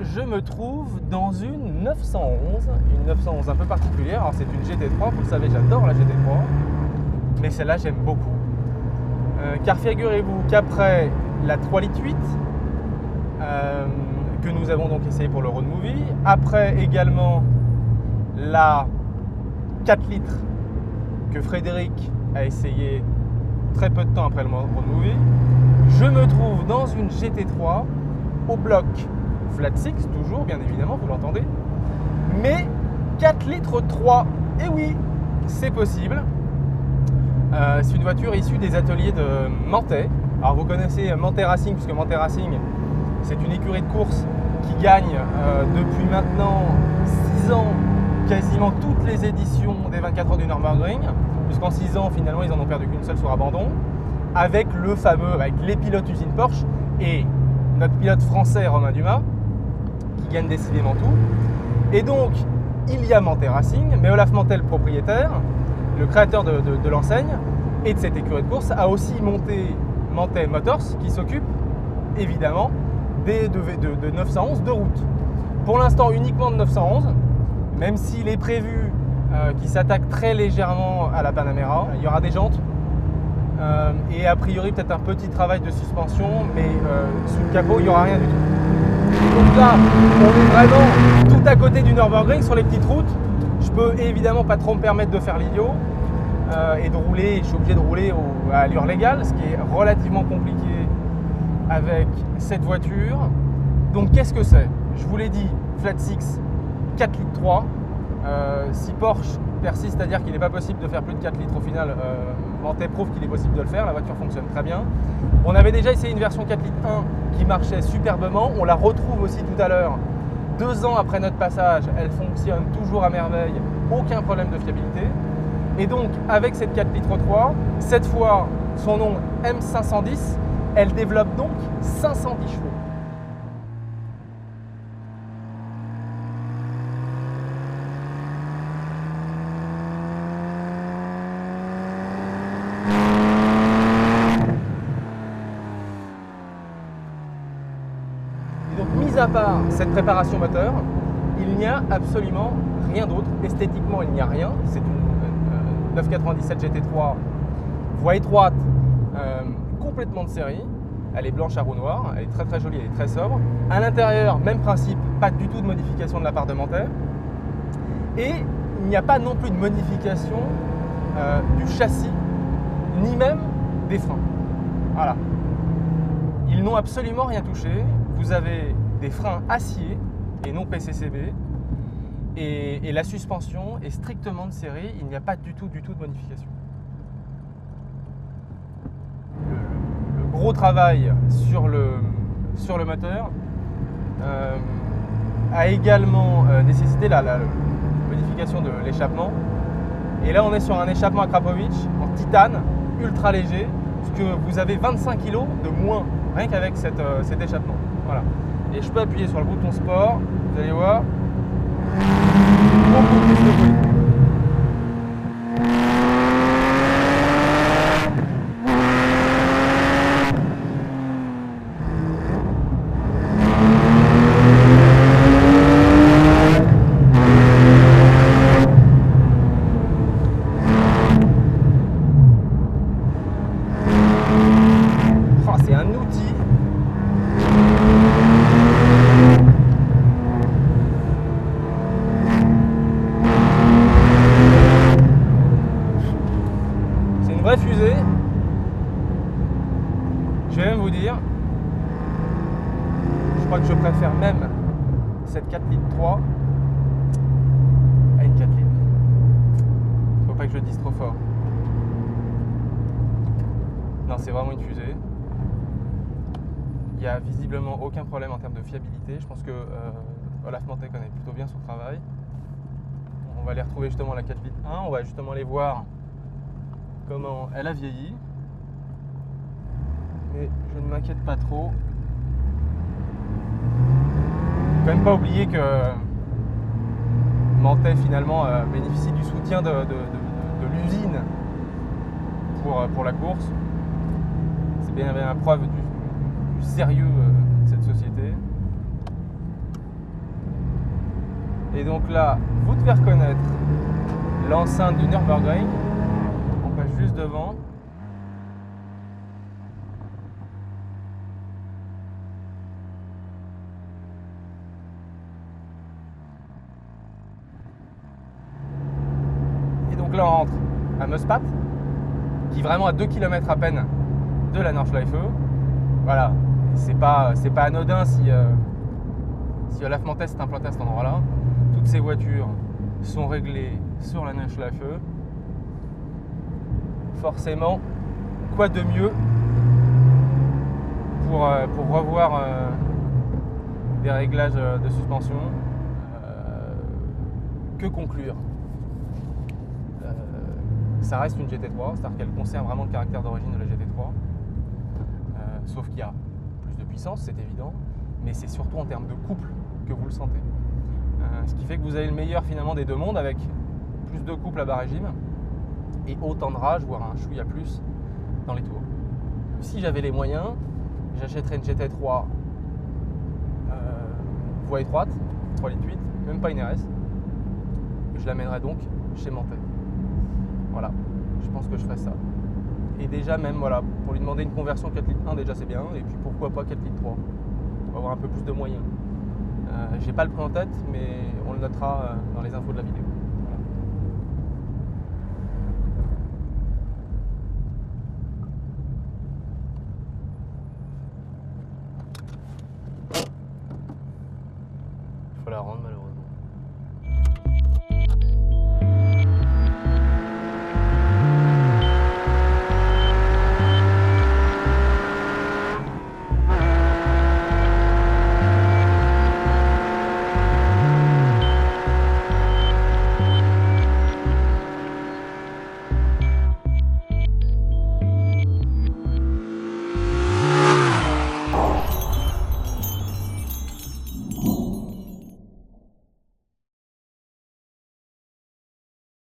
Je me trouve dans une 911 un peu particulière. Alors c'est une GT3, vous le savez, j'adore la GT3, mais celle-là j'aime beaucoup. Car figurez-vous qu'après la 3,8 litres que nous avons donc essayé pour le Road Movie, après également la 4 litres que Frédéric a essayé très peu de temps après le Road Movie, je me trouve dans une GT3 au bloc flat six, toujours bien évidemment, vous l'entendez, mais 4 litres 3. Et oui, c'est possible. C'est une voiture issue des ateliers de Manthey. Alors vous connaissez Manthey Racing, puisque Manthey Racing, c'est une écurie de course qui gagne depuis maintenant 6 ans quasiment toutes les éditions des 24 heures du Nürburgring, puisqu'en 6 ans finalement ils en ont perdu qu'une seule sur abandon, avec les pilotes usine Porsche et notre pilote français Romain Dumas qui gagne décidément tout. Et donc il y a Manthey Racing, mais Olaf Manthey, le propriétaire, le créateur de l'enseigne et de cette écurie de course, a aussi monté Manthey Motors, qui s'occupe évidemment de 911 de route. Pour l'instant uniquement de 911, même s'il est prévu qu'il s'attaque très légèrement à la Panamera. Il y aura des jantes et a priori peut-être un petit travail de suspension, mais sous le capot il n'y aura rien du tout. Donc là on est vraiment tout à côté du Nürburgring sur les petites routes. Je peux évidemment pas trop me permettre de faire l'idiot et de rouler. Je suis obligé de rouler à allure légale, ce qui est relativement compliqué avec cette voiture. Donc qu'est-ce que c'est? Je vous l'ai dit, flat six, 4 litres 3. Si Porsche persiste à dire qu'il n'est pas possible de faire plus de 4 litres au final, Manthey prouve qu'il est possible de le faire. La voiture fonctionne très bien. On avait déjà essayé une version 4 litres 1 qui marchait superbement. On la retrouve aussi tout à l'heure. 2 ans après notre passage, elle fonctionne toujours à merveille, aucun problème de fiabilité. Et donc avec cette 4 litres 3, cette fois son nom M510, elle développe donc 510 chevaux. Et donc mis à part cette préparation moteur, il n'y a absolument rien d'autre. Esthétiquement, il n'y a rien. C'est une 997 GT3 voie étroite, complètement de série. Elle est blanche à roue noire, elle est très très jolie, elle est très sobre. À l'intérieur, même principe, pas du tout de modification de la part de Manthey. Et il n'y a pas non plus de modification du châssis, ni même des freins. Voilà. Ils n'ont absolument rien touché. Vous avez des freins acier et non PCCB. Et la suspension est strictement de série, il n'y a pas du tout de modification. Le gros travail sur le moteur a également nécessité la modification de l'échappement. Et là on est sur un échappement à Krapovic en titane, ultra léger, puisque vous avez 25 kg de moins, rien qu'avec cet échappement. Voilà. Et je peux appuyer sur le bouton sport, vous allez voir. Beaucoup plus de bruit. Oh, c'est un outil. Fusée, je vais même vous dire, je crois que je préfère même cette 4 litres 3 à une 4 litres. Il ne faut pas que je le dise trop fort. Non, c'est vraiment une fusée. Il n'y a visiblement aucun problème en termes de fiabilité. Je pense que Olaf Manthey connaît plutôt bien son travail. On va aller retrouver justement la 4 litres 1. On va justement aller voir comment elle a vieilli, mais je ne m'inquiète pas trop. Il ne faut quand même pas oublier que Manthey finalement bénéficie du soutien de l'usine pour la course. C'est bien la preuve du sérieux de cette société. Et donc là, vous devez reconnaître l'enceinte du Nürburgring. On passe juste devant. Et donc là, on rentre à Meuspat, qui est vraiment à 2 km à peine de la Nordschleife. Voilà, c'est pas anodin si Olaf Montes est implanté à cet endroit-là. Toutes ces voitures sont réglées sur la Nordschleife. Forcément, quoi de mieux pour revoir des réglages de suspension que conclure. Ça reste une GT3, c'est-à-dire qu'elle conserve vraiment le caractère d'origine de la GT3, sauf qu'il y a plus de puissance, c'est évident, mais c'est surtout en termes de couple que vous le sentez. Ce qui fait que vous avez le meilleur finalement des deux mondes, avec plus de couple à bas régime et autant de rage, voire un chouïa plus dans les tours. Si j'avais les moyens, j'achèterais une GT3 voie étroite, 3,8 litres, même pas une RS, et je l'amènerais donc chez Manthey. Voilà, je pense que je ferais ça. Et déjà même, voilà, pour lui demander une conversion 4 litres 1, déjà c'est bien, et puis pourquoi pas 4 litres 3. On va avoir un peu plus de moyens. J'ai pas le prix en tête, mais on le notera dans les infos de la vidéo. Voilà. Il faut la rendre malheureusement.